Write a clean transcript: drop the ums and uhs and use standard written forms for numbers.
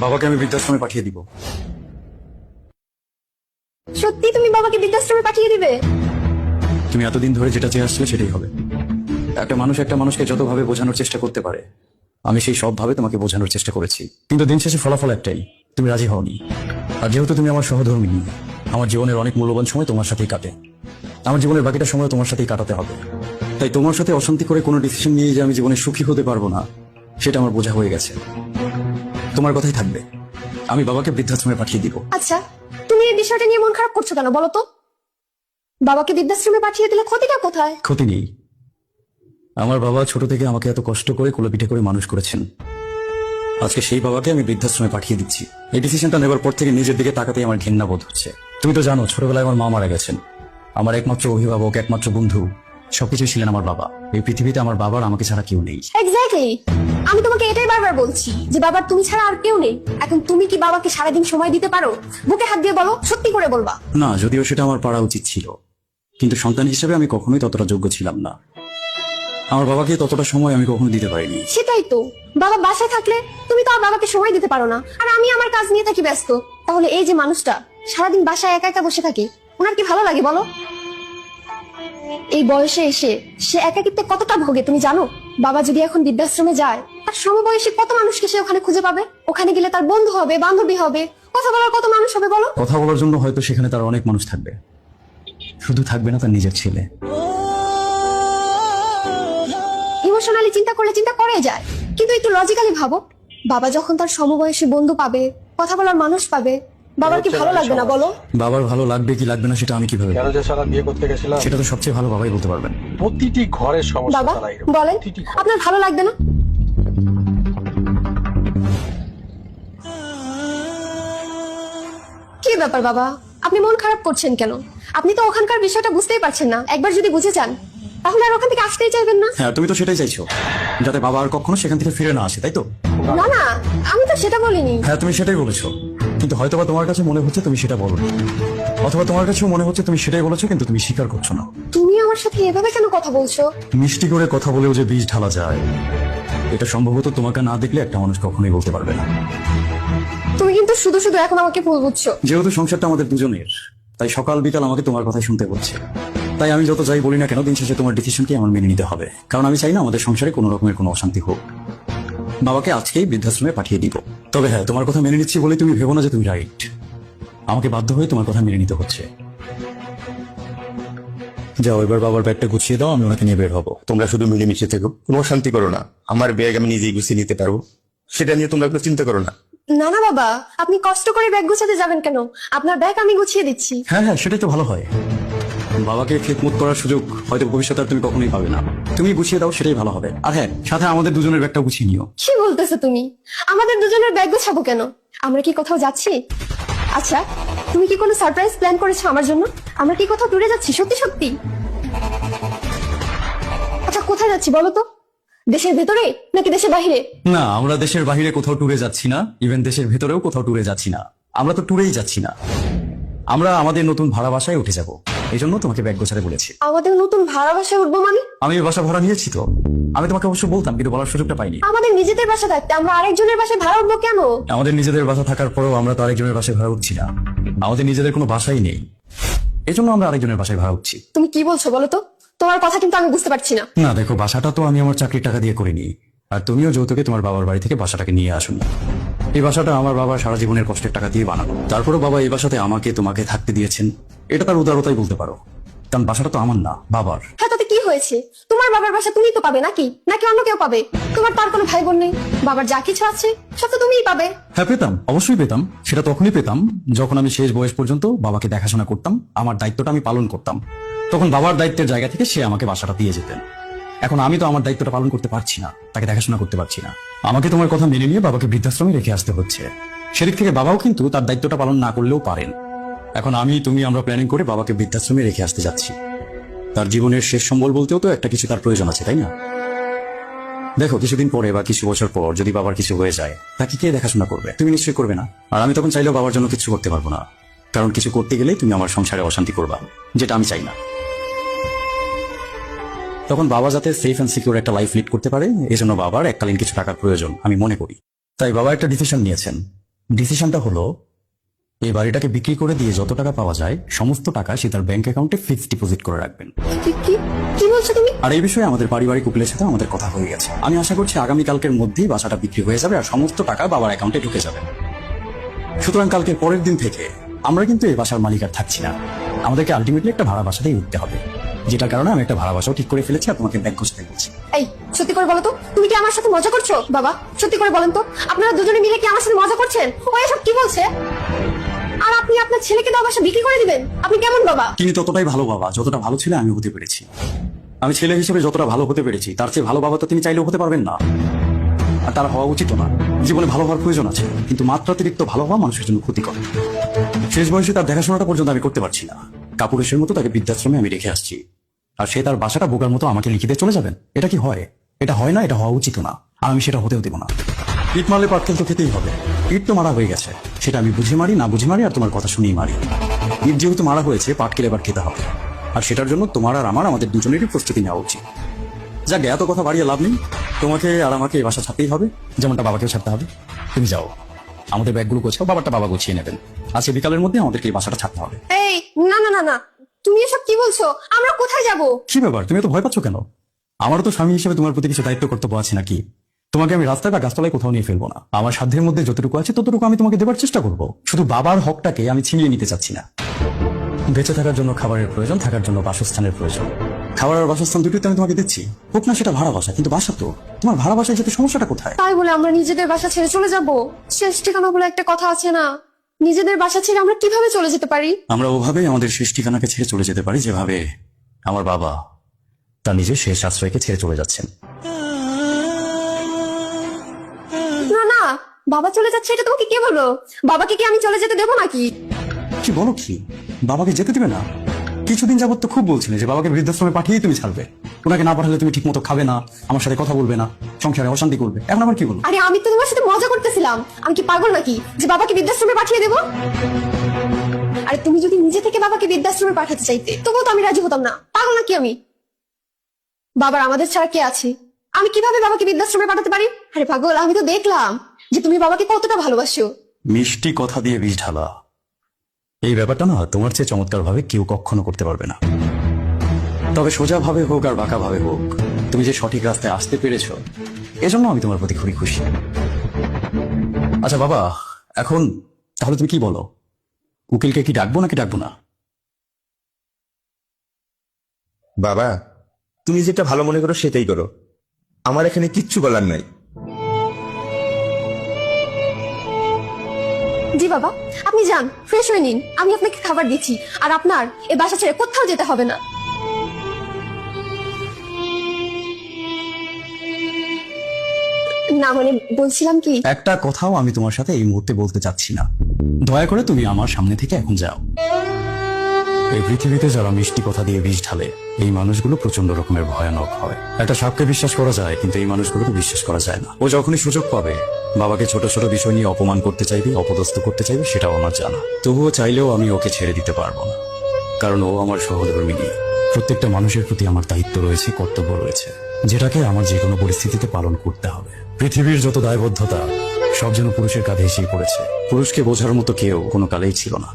বাবাকে আমি বৃদ্ধাশ্রমে পাঠিয়ে দিব। সত্যি তুমি বাবাকে বৃদ্ধাশ্রমে পাঠিয়ে দিবে? তুমি এতদিন ধরে যেটা চেয়ে আসছিলে সেটাই হবে। একটা মানুষ একটা মানুষকে যতভাবে বোঝানোর চেষ্টা করতে পারে, আমি সেই সব ভাবে তোমাকে বোঝানোর চেষ্টা করেছি, কিন্তু দিন শেষে ফলাফল একটাই, তুমি রাজি হওনি। আর যেহেতু তুমি আমার সহধর্মিণী, আমার জীবনের অনেক মূল্যবান সময় তোমার সাথেই কাটে, আমার জীবনের বাকিটা সময় তোমার সাথেই কাটাতে হবে। তাই তোমার সাথে অশান্তি করে কোনো ডিসিশন নিয়ে যে আমি জীবনে সুখী হতে পারবো না, সেটা আমার বোঝা হয়ে গেছে। তোমার কথাই থাকবে, আমি বাবাকে বৃদ্ধাশ্রমে পাঠিয়ে দিব। আচ্ছা, তুমি এই বিষয়টা নিয়ে মন খারাপ করছো কেন বলো তো? বাবাকে বৃদ্ধাশ্রমে পাঠিয়ে দিলে ক্ষতিটা কোথায়? ক্ষতি নেই। আমার বাবা ছোট থেকে আমাকে এত কষ্ট করে কোলে করে মানুষ করেছেন। আজকে সেই বাবাকে আমি বৃদ্ধাশ্রমে পাঠিয়ে দিচ্ছি। এই ডিসিশনটা নেবার পর থেকে নিজের দিকে তাকাতেই আমার ঘৃণা বোধ হচ্ছে। তুমি তো জানো, ছোটবেলায় আমার মা মারা গেছেন। আমার একমাত্র অভিভাবক, একমাত্র বন্ধু, সবকিছু ছিলেন আমার বাবা। এই পৃথিবীতে আমার বাবার আমাকে ছাড়া কেউ নেই। এক্স্যাক্টলি, আমি তোমাকে এটাই বারবার বলছি যে বাবার তুমি ছাড়া আর কেউ নেই। এখন তুমি কি বাবাকে সারাদিন সময় দিতে পারো? বুকে হাত দিয়ে বলো, সত্যি করে বলবা। না, যদিও সেটা আমার পারা উচিত ছিল, কিন্তু সন্তান হিসেবে আমি কখনোই ততটা যোগ্য ছিলাম না। আমার বাবাকে ততটা সময় আমি কখনো দিতে পারিনি। সেটাই তো, বাবা বাসায় থাকলে তুমি তো আর বাবাকে সময় দিতে পারো না, আর আমি আমার কাজ নিয়ে থাকি ব্যস্ত। তাহলে এই যে মানুষটা সারাদিন বাসায় একা একা বসে থাকে, ওনার কি ভালো লাগে বলো? এই বয়সে এসে সে একাকিত্বে কতটা ভোগে তুমি জানো? বাবা যদি এখন বৃদ্ধাশ্রমে যায়, তার সমবয়সী কত মানুষকে সে ওখানে খুঁজে পাবে। ওখানে গেলে তার বন্ধু হবে, বান্ধবী হবে, কথা বলার কত মানুষ হবে বলো? কথা বলার জন্য হয়তো সেখানে তার অনেক মানুষ থাকবে, শুধু থাকবে না তার নিজের ছেলে। ইমোশনালি চিন্তা করলে চিন্তা করে যায়, কিন্তু একটু লজিক্যালি ভাবো। বাবা যখন তার সমবয়সী বন্ধু পাবে, কথা বলার মানুষ পাবে, বাবার কি ভালো লাগবে না বলো? বাবার ভালো লাগবে কি লাগবে না সেটা আমি কিভাবে কেন যে সারা বিয়ে করতে গেছিলাম, সেটা তো সবচেয়ে ভালো বাবাই বলতে পারবেন। প্রতিটি ঘরের সমস্যা বাবা তারা এরকম। বলেন, প্রতিটি ঘর। আপনার ভালো লাগবে না? কি ব্যাপার বাবা, আপনি মন খারাপ করছেন কেন? আপনি তো ওখানকার বিষয়টা বুঝতেই পারছেন না। একবার যদি বুঝে যান, তাহলে আর ওখান থেকে আসতেই চাইবেন না। হ্যাঁ, তুমি তো সেটাই চাইছো, যাতে বাবা আর কখনো সেখান থেকে ফিরে না আসে, তাই তো? না না, আমি তো সেটা বলিনি। হ্যাঁ, তুমি সেটাই বলেছো, কিন্তু হয়তোবা তোমার কাছে মনে হচ্ছে তুমি সেটা বলোনি, অথবা তোমার কাছেও মনে হচ্ছে তুমি সেটাই বলেছো, কিন্তু তুমি স্বীকার করছো না। তুমি আমার সাথে এভাবে কেন কথা বলছো? মিষ্টি করে কথা বলেও যে বীজ ঢালা যায়, এটা সম্ভবত তোমাকে না দেখলে একটা মানুষ কখনোই বলতে পারবে না। তুমি কিন্তু শুধু শুধু এখন আমাকে ভুল বুঝছো। যেহেতু সংসারটা আমাদের দুজনের, তাই সকাল বিকাল আমাকে তোমার কথাই শুনতে হচ্ছে। তাই আমি যত যাই বলি না কেন, দিন শেষে তোমার ডিসিশনকে আমার মেনে নিতে হবে, কারণ আমি চাই না আমাদের সংসারে কোনো রকমের কোনো অশান্তি হোক। বাবাকে আজকেই বৃদ্ধাশ্রমে পাঠিয়ে দিব। তবে হ্যাঁ, তোমার কথা মেনে নিচ্ছি বলে তুমি ভেবো না যে তুমি রাইট। আমাকে বাধ্য হয়ে তোমার কথা মেনে নিতে হচ্ছে। যাও, এবার বাবার ব্যাগটা গুছিয়ে দাও, আমি ওনাকে নিয়ে বের হবো। তোমরা শুধু মিলেমিশে থেকো, কোনো অশান্তি করো না। আমার ব্যাগ আমি নিজেই গুছিয়ে নিতে পারবো, সেটা নিয়ে তোমরা কোনো চিন্তা করো না। না না বাবা, আপনি কষ্ট করে ব্যাগ গুছাতে যাবেন কেন? আপনার ব্যাগ আমি গুছিয়ে দিচ্ছি। হ্যাঁ হ্যাঁ, সেটাই তো ভালো হয়। বাবাকে খেদমত করার সুযোগ হয়তো ভবিষ্যতে আর তুমি কখনোই পাবে না। তুমি গুছিয়ে দাও, সেটাই ভালো হবে। আর হ্যাঁ, সাথে আমাদের দুজনের ব্যাগটা গুছিয়ে নিও। কি বলতেছো তুমি? আমাদের দুজনের ব্যাগ গোছাবো কেন? আমরা কি কোথাও যাচ্ছি? আচ্ছা, তুমি কি কোনো সারপ্রাইজ প্ল্যান করেছো আমার জন্য? আমরা কি কোথাও ট্যুরে যাচ্ছি সত্যি সত্যি? আচ্ছা, কোথায় যাচ্ছি বলো তো? দেশের ভেতরে নাকি দেশের বাইরে? না, আমরা দেশের বাইরে কোথাও ট্যুরে যাচ্ছি না, ইভেন দেশের ভেতরেও কোথাও ট্যুরে যাচ্ছি না। আমরা তো ট্যুরেই যাচ্ছি না, আমরা আমাদের নতুন ভাড়া বাসায় উঠে যাব। এই জন্য তোমাকে ব্যাগ গোছাতে বলেছি। আমাদের নতুন ভাড়া বাসায় উঠবো মানে? আমি এই বাসা ভাড়া নিয়েছি তো। আমি তোমাকে অবশ্য বলতাম, কিন্তু বলার সুযোগটা পাইনি। আমাদের নিজেদের বাসা থাকতে আমরা আরেকজনের বাসায় ভাড়া উঠবো কেন? আমাদের নিজেদের বাসা থাকার পরেও আমরা তো আরেকজনের বাসায় ভাড়া উঠছি না। আমাদের নিজেদের কোনো বাসাই নেই, এই জন্য আমরা আরেকজনের বাসায় ভাড়া উঠছি। তুমি কি বলছো বলো তো? তোমার কথা কিন্তু আমি বুঝতে পারছি না। না দেখো, বাসাটা তো আমি আমার চাকরির টাকা দিয়ে করিনি, আর তুমিও যৌতুকে তোমার বাবার বাড়ি থেকে বাসাটাকে নিয়ে আসুন। এই বাসাটা আমার বাবার সারা জীবনের কষ্টের টাকা দিয়ে বানানো। তারপরে বাবা এই বাসাতে আমাকে তোমাকে থাকতে দিয়েছেন, এটা তার উদারতাই বলতে পারো, কারণ বাসাটা তো আমার না, বাবার। হ্যাঁ, তাতে কি হয়েছে? তোমার বাবার বাসা তুমি তো পাবে নাকি নাকি অন্য কেউ পাবে? তোমার তার কোনো ভাই বোন নেই, বাবার যা কিছু আছে সব তো তুমিই পাবে। হ্যাঁ পেতাম, অবশ্যই পেতাম। সেটা তখনই পেতাম যখন আমি শেষ বয়স পর্যন্ত বাবাকে দেখাশোনা করতাম, আমার দায়িত্বটা আমি পালন করতাম। তখন বাবার দায়িত্বের জায়গা থেকে সে আমাকে বাসাটা দিয়ে যেতেন। এখন আমি তো আমার দায়িত্বটা পালন করতে পারছি না, তাকে দেখাশোনা করতে পারছি না। আমাকে তোমার কথা মেনে নিয়ে বাবাকে বৃদ্ধাশ্রমে রেখে আসতে হচ্ছে। সেদিক থেকে বাবাও কিন্তু তার দায়িত্বটা পালন না করলেও পারেন। এখন আমরা প্ল্যানিং করে বাবাকে বৃদ্ধাশ্রমে রেখে আসতে যাচ্ছি। তার জীবনের শেষ সম্বল বলতেও তো একটা কিছু তার প্রয়োজন আছে, তাই না? দেখো, কিছুদিন পরে বা কিছু বছর পর যদি বাবার কিছু হয়ে যায়, তাকে কে দেখাশোনা করবে? তুমি নিশ্চয়ই করবে না। আর আমি তখন চাইলেও বাবার জন্য কিছু করতে পারবো না, কারণ কিছু করতে গেলেই তুমি আমার সংসারে অশান্তি করবা, যেটা আমি চাই না। তখন বাবা যাতে সেফ অ্যান্ড সিকিউর একটা লাইফ লিড করতে পারে, এই জন্য বাবার এককালীন কিছু টাকার প্রয়োজন আমি মনে করি। তাই বাবা একটা ডিসিশন নিয়েছেন, ডিসিশনটা হলো এই বাড়িটাকে বিক্রি করে দিয়ে যত টাকা পাওয়া যায় সমস্ত টাকা সে তার ব্যাংক অ্যাকাউন্টে ফিক্সড ডিপোজিট করে রাখবেন। কি কি কি বলছো তুমি? আর এই বিষয়ে আমাদের পারিবারিক উকিলের সাথে আমাদের কথা হয়ে গেছে। আমি আশা করছি আগামীকালকের মধ্যেই বাসাটা বিক্রি হয়ে যাবে আর সমস্ত টাকা বাবার অ্যাকাউন্টে ঢুকে যাবে। সুতরাং কালকের পরের দিন থেকে আমরা কিন্তু এই বাসার মালিক আর থাকছি না, আমাদেরকে আলটিমেটলি একটা ভাড়া বাসাতেই উঠতে হবে, যেটার কারণে আমি একটা ভাড়া বাসাও ঠিক করে ফেলেছি আর তোমাকে ব্যাগ গোছাতে বলছি। এই সত্যি করে বলো তো, তুমি কি আমার সাথে মজা করছো? বাবা সত্যি করে বলেন তো, আপনারা দুজনে মিলে কি আমার সাথে মজা করছেন? ও এসব কি বলছে? আর আপনি আপনার ছেলেকে দাও বাসা বিক্রি করে দিবেন? আপনি কেমন বাবা? তিনি ততটাই ভালো বাবা যতটা ভালো ছিল আমি হতে পেরেছি। আমি ছেলে হিসেবে যতটা ভালো হতে পেরেছি তার চেয়ে ভালো বাবা তো তিনি চাইলেও হতে পারবেন না, আর তার হওয়া উচিত না। জীবনে ভালো হওয়ার প্রয়োজন আছে, কিন্তু মাত্রাতিরিক্ত ভালো হওয়া মানুষের জন্য ক্ষতিকর। শেষ বয়সে তার দেখাশোনাটা পর্যন্ত আমি করতে পারছি না। কাপুরুষের মতো তাকে বৃদ্ধাশ্রমে আমি রেখে আসছি, আর সে তার বাসাটা বোকার মতো আমাকে লিখে দিয়ে চলে যাবেন? এটা কি হয়? এটা হয় না, এটা হওয়া উচিত না, আর আমি সেটা হতেও দেবো না। ইট মারলে পাটকেল তো খেতেই হবে। ইট তো মারা হয়ে গেছে, সেটা আমি বুঝে মারি না বুঝে মারি আর তোমার কথা শুনেই মারি। ইট যেহেতু মারা হয়েছে, পাটকেল এবার খেতে হবে, আর সেটার জন্য তোমার আর আমাদের দুজনেরই প্রস্তুতি নেওয়া উচিত। যাক, এত কথা বাড়িয়ে লাভ নেই। তোমাকে আর আমাকে এই বাসা ছাড়তেই হবে, যেমনটা বাবাকেও ছাড়তে হবে। তুমি যাও, আমাদের ব্যাগগুলো গোছাও, বাবারটা বাবা গুছিয়ে নেবেন। আজকে বিকালের মধ্যে আমাদেরকে এই বাসাটা ছাড়তে হবে। এই না না না না, তুমি এসব কি বলছো? আমরা কোথায় যাব? কি ব্যাপার, তুমি তো ভয় পাচ্ছ কেন? আমারও তো স্বামী হিসেবে তোমার প্রতি কিছু দায়িত্ব কর্তব্য আছে নাকি? তোমাকে আমি রাস্তায় বা গাছতলায় কোথাও নিয়ে ফেলবো না। আমার সাধ্যের মধ্যে যতটুকু আছে ততটুকু আমি তোমাকে দেবার চেষ্টা করব। শুধু বাবার হকটাকে আমি ছিনিয়ে নিতে চাচ্ছি না। বেঁচে থাকার জন্য খাবারের প্রয়োজন, থাকার জন্য বাসস্থানের প্রয়োজন। খাবার আর বাসস্থান দুটোই তো আমি তোমাকে দিচ্ছি, হোক না সেটা ভাড়া বাসা, কিন্তু বাসা তো তোমার। ভাড়া বাসায় যেতে সমস্যাটা কোথায়? তাই বলে আমরা নিজেদের বাসা ছেড়ে চলে যাব? শেষ ঠিকানা বলে একটা কথা আছে না? নিজেদের বাসা ছেড়ে আমরা কিভাবে চলে যেতে পারি? আমরা ওভাবেই আমাদের শেষ ঠিকানাকে ছেড়ে চলে যেতে পারি, যেভাবে আমার বাবা তার নিজের শেষ আশ্রয়কে ছেড়ে চলে যাচ্ছেন। না না, বাবা চলে যাচ্ছে এটা তোমাকে কে বললো? বাবাকে কি আমি চলে যেতে দেবো নাকি? কি বলো কি? বাবাকে যেতে দিবে না? কিছুদিন যাবত তো খুব বলছিলে যে বাবাকে বৃদ্ধাশ্রমে পাঠিয়েই তুমি ছাড়বে। ওনাকে না পাঠালে তুমি ঠিক মতো খাবে না, আমার সাথে কথা বলবে না, সংসারে অশান্তি করবে। এখন আবার কি বলো? আরে আমি তো তোমার সাথে মজা করতেছিলাম। আমি কি পাগল নাকি যে বাবাকে বৃদ্ধাশ্রমে পাঠিয়ে দেবো? আরে তুমি যদি নিজে থেকে বাবাকে বৃদ্ধাশ্রমে পাঠাতে চাইতে তবুও তো আমি রাজি হতাম না। পাগল নাকি আমি? বাবার আমাদের ছাড়া কে আছে? আমি কিভাবে বাবাকে বৃদ্ধাশ্রমে পাঠাতে পারি? আরে পাগল, আমি তো দেখলাম যে তুমি বাবাকে কতটা ভালোবাসো। মিষ্টি কথা দিয়ে বীজ ঢালা, এই ব্যাপারটা না তোমার চেয়ে চমৎকার ভাবে কেউ কখনো করতে পারবে না। তবে সোজা ভাবে হোক আর বাঁকা ভাবে হোক, তুমি যে সঠিক রাস্তায় আসতে পেরেছো এজন্য আমি তোমার প্রতি খুবই খুশি। আচ্ছা বাবা, এখন তাহলে তুমি কি বলো, উকিলকে কি ডাকবো নাকি ডাকবো না? বাবা, তুমি যেটা ভালো মনে করো সেটাই করো, আমার এখানে কিচ্ছু বলার নাই। জি বাবা, আপনি যান, ফ্রেশ হয়ে নিন, আমি আপনাকে খাবার দিচ্ছি। আর আপনার এই বাসা ছেড়ে কোথাও যেতে হবে না। না মানে বলছিলাম কি, একটা কথাও আমি তোমার সাথে এই মুহূর্তে বলতে চাচ্ছি না। দয়া করে তুমি আমার সামনে থেকে এখন যাও। এই পৃথিবীতে যারা মিষ্টি কথা দিয়ে বিষ ঢালে এই মানুষগুলো প্রচন্ড রকমের ভয়ানক হয়। একটা সাপকে বিশ্বাস করা যায়, কিন্তু এই মানুষগুলোকে বিশ্বাস করা যায় না। ও যখনই সুযোগ পাবে বাবাকে ছোট ছোট বিষয় নিয়ে অপমান করতে চাইবে, অপদস্থ করতে চাইবে, সেটাও আমার জানা। তবুও চাইলেও আমি ওকে ছেড়ে দিতে পারবো না, কারণ ও আমার সহধর্মিণী। প্রত্যেকটা মানুষের প্রতি আমার দায়িত্ব রয়েছে, কর্তব্য রয়েছে, যেটাকে আমার যে কোনো পরিস্থিতিতে পালন করতে হবে। পৃথিবীর যত দায়বদ্ধতা সব যেন পুরুষের কাঁধে এসেই পড়েছে। পুরুষকে বোঝার মতো কেউ কোনো কালেই ছিল না।